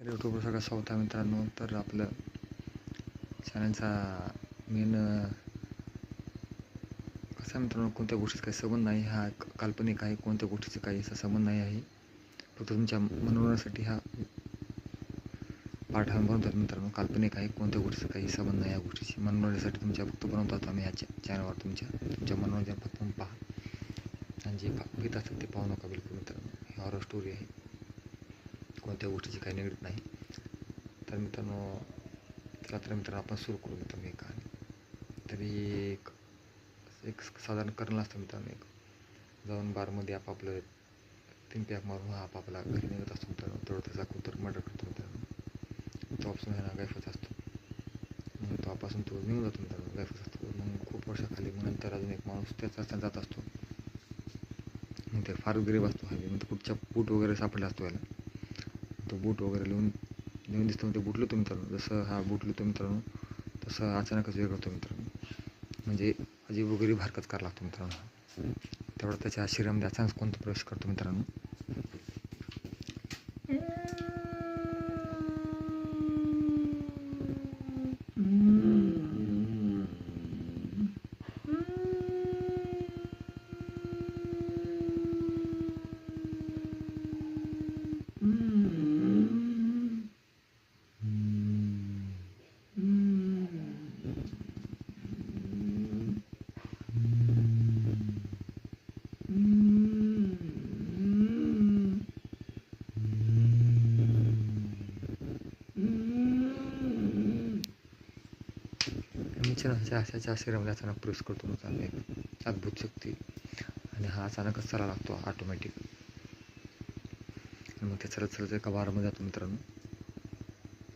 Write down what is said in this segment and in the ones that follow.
तर यूट्यूबवर सगळं स्वागत आहे मित्रांनो. तर आपलं चॅनलचा मेन कसं आहे मित्रांनो, कोणत्या गोष्टीचा काही संबंध नाही, हा काल्पनिक आहे. कोणत्या गोष्टीचा काही असा संबंध नाही आहे, फक्त तुमच्या मनोरंजनासाठी हा पाठ आम्ही बनवतात मित्रांनो. काल्पनिक आहे, कोणत्या गोष्टीचा काही संबंध नाही या गोष्टीशी. मनोरंजनासाठी तुमच्या फक्त बनवतात आम्ही ह्या चॅनलवर. तुमच्या मनोरंजन फक्त पहा आणि जे भीत असतात ते पाहू नका बिलकुल मित्रांनो. ही हॉरर स्टोरी आहे, कोणत्या गोष्टीची काही निगडीत नाही. तर मित्रांनो, मित्रांनो आपण सुरू करू मित्रांनो. एक कहाणी तरी एक साधारण कर्नल असतं मित्रांनो. एक जाऊन बारमध्ये आपापलं 3 पॅक मारून हा आपापला घरी निघत असतो मित्रांनो. तेवढं त्याचा कुतर मर्डर करतो मित्रांनो. तोपासून ह्याला गायफच असतो. मग तोपासून तो निघून जातो मित्रांनो, गायफच असतो. मग खूप वर्षाखाली मग नंतर अजून एक माणूस त्याच रस्त्याने जात असतो. मग ते फार गरीब असतो. हायवे मग कुठच्या बूट वगैरे सापडला असतो याला. तो बूट वगैरे लिहून दिसतो. ते बूट लिहितो मित्रांनो. जसं हा बूट लिहितो मित्रांनो, तसं अचानकच वेगळं होतो मित्रांनो. म्हणजे अजीबोगरीब हरकत करायला लागतो मित्रांनो. तेवढा त्याच्या शरीरामध्ये अचानक कोणता प्रवेश करतो मित्रांनो. अशाच्या शरीरामध्ये अचानक प्रवेश करतो मित्रांनो एक अद्भुत शक्ती. आणि हा अचानकच चालायला लागतो ऑटोमॅटिक. आणि मग ते चलत एका बारामध्ये जातो मित्रांनो.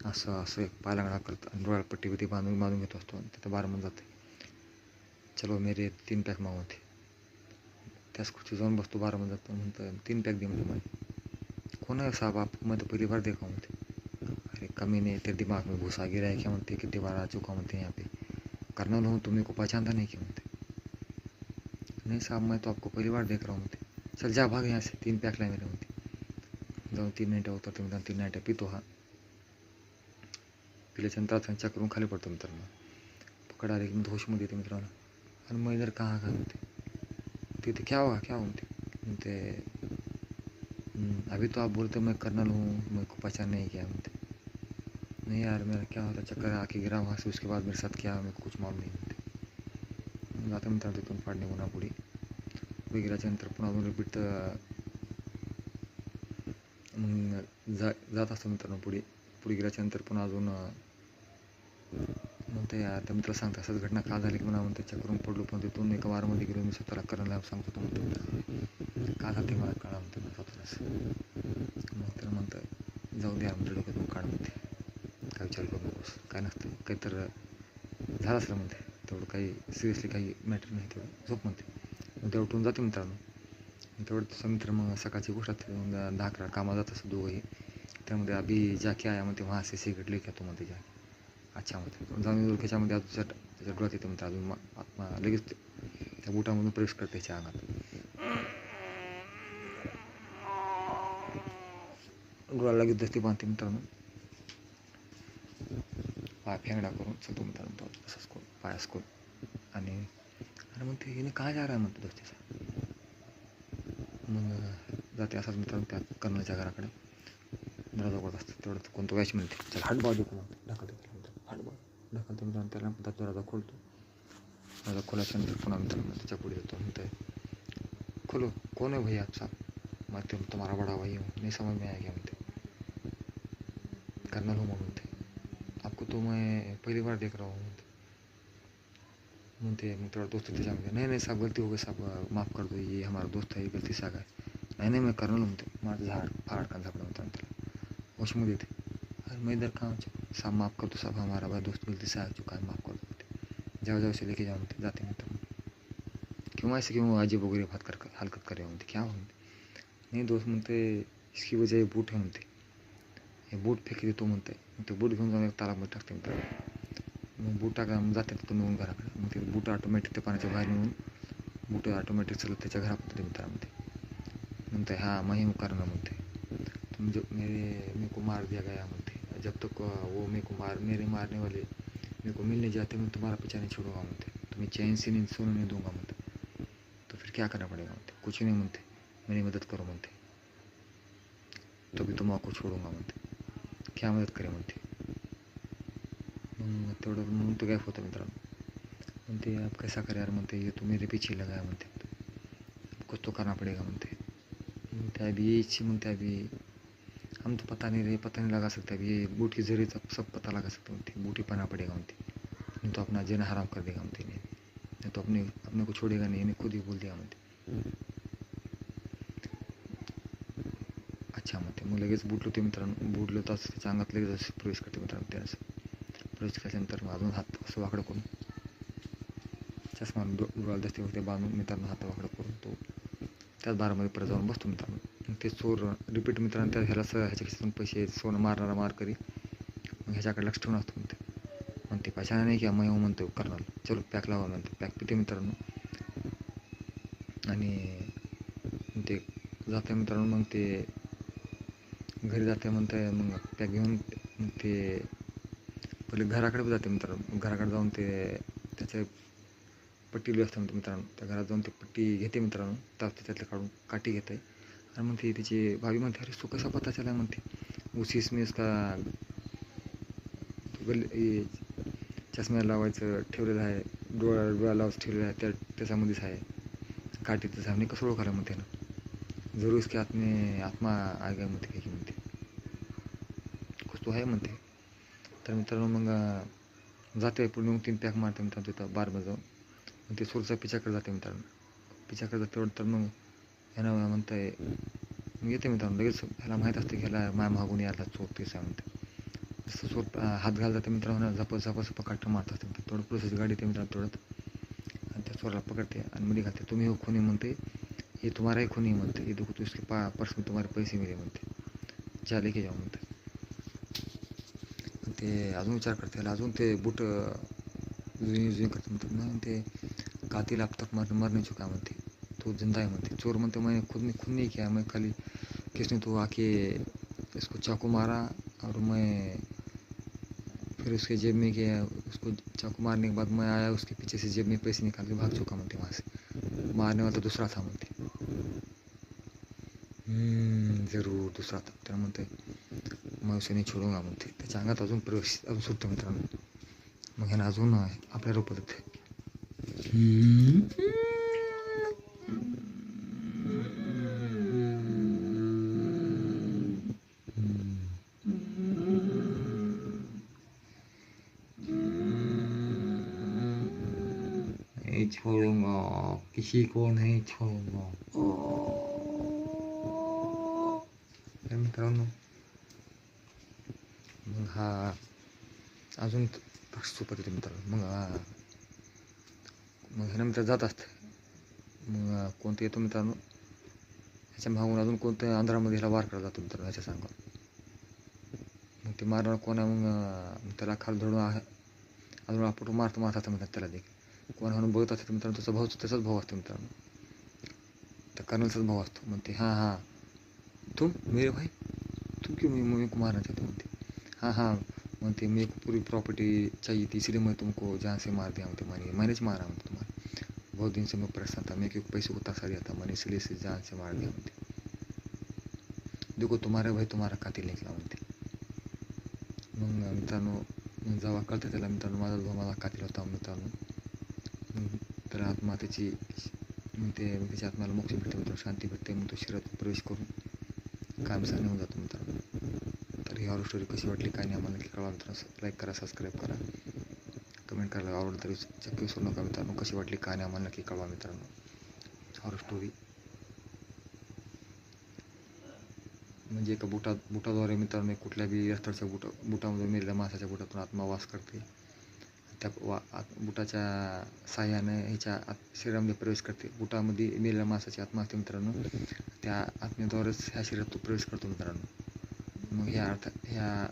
असं एक पायलांगडा करतो आणि डोळ्याला पट्टी बिट्टी बांधून घेतो असतो. आणि तिथं बारामध्ये जाते. चलो मेरे 3 पॅक मागो होते. त्याच खुर्ची जाऊन बसतो. बारामध्ये जातो. म्हणतं 3 पॅक दे म्हणते मला. कौन है साहब, आप मैं तो पहली बार देखा हूँ म्हणते. अरे कमी नहीं, तेरे दिमाग में घुसा गिरा है क्या म्हणते. कितनी बार आ चुका म्हणते यहाँ पे. कर्नल हूँ, तुमने को पहचानता नहीं क्या म्हणते. नहीं साहब, मैं तो आपको पहली बार देख रहा हूँ म्हणते. चल जा भाग यहाँ से, 3 पॅक लाय मेरे म्हणते. जाऊन 3 नाईट्या उतरतो मित्रांनो. 3 नाईट्या पितो हा. पिल्याच्यानंतर त्यांच्या करून खाली पडतो मित्रांनो. पकड आले की होशमध्ये येते मित्रांनो. आणि मैं इधर कहाँ का म्हणते. तिथे क्या हुआ म्हणते. अभी तो आप बोलते मैं कर्नल हूँ, मेरे को पहचान नहीं किया म्हणते. नहीं यार, मेरा क्या होता, चक्कर आके गिरा वहाँ से, उसके बाद मेरे साथ क्या मेरे को कुछ मालूम नहीं म्हणते. जातं मित्रांनो तिथून पाडणे पुन्हा पुढे गेल्याच्या नंतर पुन्हा अजून रिपीट मग जात असतो मित्रांनो. पुढे गेल्याच्या नंतर पुन्हा अजून म्हणते यार, त्या मित्राला सांगता असंच घटना का झाली की म्हणते चक्करून पडलो. पण तिथून एका वारमध्ये गेलो मी स्वतःला करायला सांगतो तो म्हणतो. का जाते मला कळा म्हणते मी स्वतःलाच. मग तर म्हणतं जाऊ द्या म्हणजे डोक्यातून काढ म्हणते. काय विचार करू नकोस, काय नसतं, काही तर झालं असलं म्हणते. तेवढं काही सिरियसली काही मॅटर नाही, तेवढं झोप म्हणते. मग ते उठून जाते मित्रांनो. तेवढं तसं मित्र मग सकाळची गोष्ट असते. 10-11 कामाला जात असतं दोघंही. त्यामध्ये अभी जाके आया म्हणते वहाँ से सिगरेट लेके तो म्हणते जाके. अच्छा म्हणते. जाऊन त्याच्यामध्ये अजून त्याच्या डोळ्यात येते म्हणते. अजून आत्मा लगेच त्या बुटामधून प्रवेश करते त्याच्या अंगात. डोळ्याला लगेच दस्ती बांधते मित्रांनो. पाय फेंगडा करून चलतो मित्रांनो. तसंच करून पायास करून आणि म्हणते हिने काय जा रहा आहे म्हणतो दस्तीचा. मग जाते असाच मित्रांनो त्या कर्नलच्या घराकडे. दरवाजा उघडत असतं. तेवढं कोणतं वॅचमॅन म्हणते चल हाट बाजू करून ढकलतो हाट बाजू ढकलतो मित्रांनो. त्याला म्हणतात दरवाजा खोलतो. दरवाजा खोलायच्या नंतर पुन्हा मित्रांनो त्याच्या पुढे येतो. म्हणते खोलो, कौन है भैया आप साहब. मग ते तुम्हारा बडा भाई हूँ, नहीं समझ में आया क्या म्हणते. कर्नल हूँ म्हणते. आपको तो मैं पहली बार देख रहा हूँ म्हणते. मग तेवढा दोस्त त्याच्यामध्ये नहीं साहब गलती हो गई साहब, माफ़ कर दो, ये हमारा दोस्त है, गलती से आ गए. नहीं मैं कर्नल म्हणते. माझं फाडकान झापडं मित्रांनो त्याला. होशमध्ये येते. अरे मैं इधर कहाँ साहब, माफ़ कर दो साहब, हमारा भाई दोस्त गलती से आ चुका है, माफ़ कर दो म्हणते. जाओ से लेके जाओ म्हणते. जाते मित्रांनो. क्यों अजीबोगरीब हरकत करे म्हणते. क्या म्हणते. नहीं दोस्त म्हणते इसकी वजह ये बूट है म्हणते. हे बूट फेकी देतो म्हणते. मग ते बूट घेऊन जाऊन एक तालामध्ये टाकते मित्रांनो. मग बूट टाका जाते तिथून निघून घराकडे. मग ते बूट ऑटोमॅटिक ते पाण्याच्या बाहेर निघून बूट ऑटोमॅटिक चलत त्याच्या घरापर्यंत मित्रामध्ये. म्हणते हा महिम करणं म्हणते. तुम जो मेरे को मार दिया गया म्हणते, जब तक वो मेरे मारने वाले मेरे को मिलने जाते मैं तुम्हारा पीछा नहीं छोड़ूंगा म्हणते, तुम्हें चैन से नहीं सोने नहीं दूंगा म्हणते, तो फिर क्या करना पड़ेगा म्हणते, कुछ नहीं म्हणते, मेरी मदद करो म्हणते, तभी तुम आपको छोडूंगा म्हणते, क्या मदत करे म्हणते. मग तेवढं म्हणून तो गॅप होता मित्रांनो. म्हणते आप कैसा करे यार म्हणते, ये तो मेरे पीछे लगा म्हणते, कुछ तो करना पड़ेगा म्हणते. म्हणते अभी इच्छी म्हणते अभी हम तो पता नहीं लगा सकते, अभी ये बूटी जरिए सब पता लगा सकते म्हणते, बूटी पाना पड़ेगा म्हणते, नहीं तो अपना जीना हराम कर देगा म्हणते, नहीं तो अपने को छोड़ेगा नहीं, इन्हें खुद ही बोल दिया म्हणते. अच्छा म्हणते. मग लगेच बुडलो ते मित्रांनो, बुडलो तर त्याच्या अंगात लगेच असं प्रवेश करते मित्रांनो. त्यानं प्रवेश केल्यानंतर मग अजून हात असं वाकडं करून चष्मा डोळ्याला दस्ते होते बांधून मित्रांनो, हात वाकडं करून तो त्याच बारामध्ये परत जाऊन बसतो मित्रांनो. मग ते चोर रिपीट मित्रांनो त्या ह्याच्या खिशातून पैसे सोनं मारणारा मार करी, मग ह्याच्याकडे लक्ष ठेवून असतो म्हणते पैशाने नाही किंवा मग म्हणतो करणार, चलो पॅक लावा म्हणते. पॅक पिते मित्रांनो आणि ते जाते मित्रांनो. मग ते घरी जाते म्हणते, मग पॅक घेऊन मग ते पहिले घराकडे पण जाते मित्रांनो. घराकडे जाऊन ते त्याचे पट्टी लिहिली असते म्हणते मित्रांनो. त्या घरात जाऊन ती पट्टी घेते मित्रांनो, त्यातले काढून काठी घेते आणि मग ते तिची भाभी म्हणते अरे सो कसा पता चला म्हणते, उसी इसमें इसका चष्म्याला लावायचं ठेवलेलं आहे, डोळा लावायचं ठेवलेलं आहे, त्याच्यामध्येच आहे काठी, त्याचा आम्ही कसं ओळखायला म्हणते ना, जरूर इसके आत्मा आ गया म्हणते, काही म्हणते कुछ तो आहे म्हणते. तर मित्रांनो मग जाते पुढे, मग 3 पॅक मारते मित्रांनो तिथं बारमध्ये जाऊन. मग ते चोरचा पिछाकडे जाते मित्रांनो. पिछाकडे जाते तर मग ह्यानं म्हणताय, मग येते मित्रांनो लगेच. ह्याला माहीत असते की ह्याला माय मागून यायला चोर ते म्हणते. जसं चोर हात घाल जाते मित्रांनो, झपाझप काठं मारत असते. थोडं पोलिसाची गाडी येते मित्रांनो तेवढ्यात, आणि त्या चोराला पकडते आणि मध्ये घालते. तुम्ही हो खूनी म्हणते, हे तुम्हारा ही खूनी म्हणते, ये देखो तो इसके पर्स में तुम्हारे पैसे मिले म्हणते, जा लेके जाऊ म्हणते. ते अजून विचार करते, अजून ते बूट जुनी करते म्हणतात ना, ते कातिल अब तक मर नहीं चुका म्हणते, तो जिंदा है म्हणते. चोर म्हणते मैं खुद नहीं किया, मैं खाली किसने तो आके इसको चाकू मारा और मैं फिर उसके जेब में गया, उसको चाकू मारने के बाद मैं आया, उसके पीछे से जेब में पैसे निकाल के भाग चुका म्हणते वहाँ से, मारने वाला दूसरा था म्हणते. जरूर दुसरा था. त्याला म्हणते मैं उसे नहीं छोडूंगा म्हणते. त्याच्या अंगात अजून प्रवेश अजून सुटतो मित्रांनो. मग ह्यानं अजून आपल्या रूपात येते. नहीं छोड़ूंगा, किसी को नहीं छोड़ूंगा. मित्रांनो मग हा अजून सोबत येते मित्रांनो. मग ह्यानं मित्र जात असतं. मग कोणतं येतो मित्रांनो, ह्याच्या मागून अजून कोणतं अंधारामध्ये ह्याला वार करत जातो मित्रांनो ह्याच्या सांगा. मग ते मारणार कोण आहे, मग त्याला खाली धरून अजून आपण मारता म्हणतात त्याला देखील. कोण म्हणून बघत असते मित्रांनो, त्याचाच भाऊ असतो मित्रांनो, त्या कर्नलचाच भाऊ असतो. म्हणते हां तुम मेरे भाई, तुम क्यों मेरे को मारना चाहते म्हणते. हाँ म्हणते मेरे को पूरी प्रॉपर्टी चाहिए थी, इसलिए मैं तुमको जान से मार दिया म्हणते, मैंने मारा म्हणते तुम्हाला, बहुत दिन से मैं परेशान था, मैं क्योंकि पैसे को तरसा दिया था, मैंने इसलिए से जान से मार दिया म्हणते. देखो तुम्हारे भाई तुम्हारा कातिल निघला म्हणते. मग मित्रांनो जेव्हा कळतं त्याला मित्रांनो, माझा भाऊ माझा कातिल होता मित्रांनो. मग त्याला आत्मा त्याची म्हणते, त्याच्या आत्म्याला मोक्ष भेटते मित्रांनो, शांती भेटते. मग तो शरीरात प्रवेश करून कायमचा निघून जातो मित्रांनो. तर ही हॉरर स्टोरी कशी वाटली काय नाही आम्हाला नक्की कळवा मित्रांनो. लाईक करा, सबस्क्राईब करा, कमेंट करायला आवडलं तरी चक्की विसरू नका मित्रांनो. कशी वाटली काय नाही आम्हाला नक्की कळवा मित्रांनो. हॉरर स्टोरी म्हणजे एका बुटाद्वारे मित्रांनो, कुठल्याही रस्त्याच्या बुटामध्ये मेलेल्या माणसाच्या बुटातून आत्मा वास करते. त्या बुटाच्या साह्यानं ह्याच्या शरीरामध्ये प्रवेश करते. बुटामध्ये मेलेल्या माणसाची आत्मा असते मित्रांनो, त्या आत्मेद्वारेच ह्या शरीरात तो प्रवेश करतो मित्रांनो. मग ह्या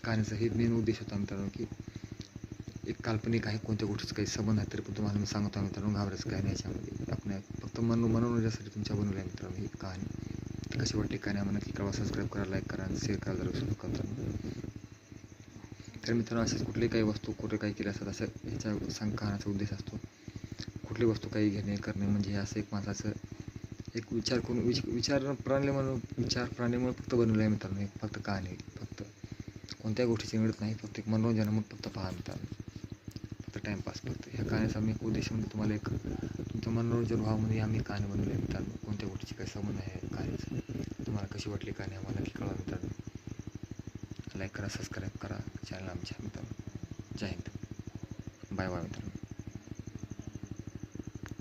कहाणीचा हे मेन उद्देश होता मित्रांनो, की एक काल्पनिक आहे, कोणत्या गोष्टीचा काही संबंध आहे तरी पण तुम्हाला मी सांगतो मित्रांनो, घाबरायचं काय नाही. याच्यामध्ये आपण फक्त मनोरंजनासाठी तुमच्या बनवल्या मित्रांनो ही कहाणी. कशी वाटली कहाणी आम्हाला नक्की कळवा. सबस्क्राईब करा, लाईक करा आणि शेअर करायला जरूर सुरू करता. तर मित्रांनो, असेच कुठली काही वस्तू कुठे काही केल्या असतात असं ह्याच्या कहाण्याचा उद्देश असतो. कुठली वस्तू काही घेणे करणे म्हणजे हे असं एक माणसाचं एक विचार करून विचार प्राणीमुळे फक्त बनवलं आहे मित्रांनो. एक फक्त कहाणी, फक्त कोणत्या गोष्टीची निवडत नाही, फक्त एक मनोरंजन म्हणून फक्त पहा मित्रांनो, फक्त टाईमपास. फक्त ह्या कहाण्याचा आम्ही एक उद्देश म्हणजे तुम्हाला एक तुमचं मनोरंजन व्हावं आम्ही कहाणी बनवली आहे मित्रांनो. कोणत्या गोष्टीची काही संबंध आहे कहाणीचं. तुम्हाला कशी वाटली कहाणी आम्हाला नक्की कळवा मित्रांनो. लाईक करा, सबस्क्राईब करा चॅनल आमच्या मित्रांनो. जय हिंद, बाय बाय मित्रांनो.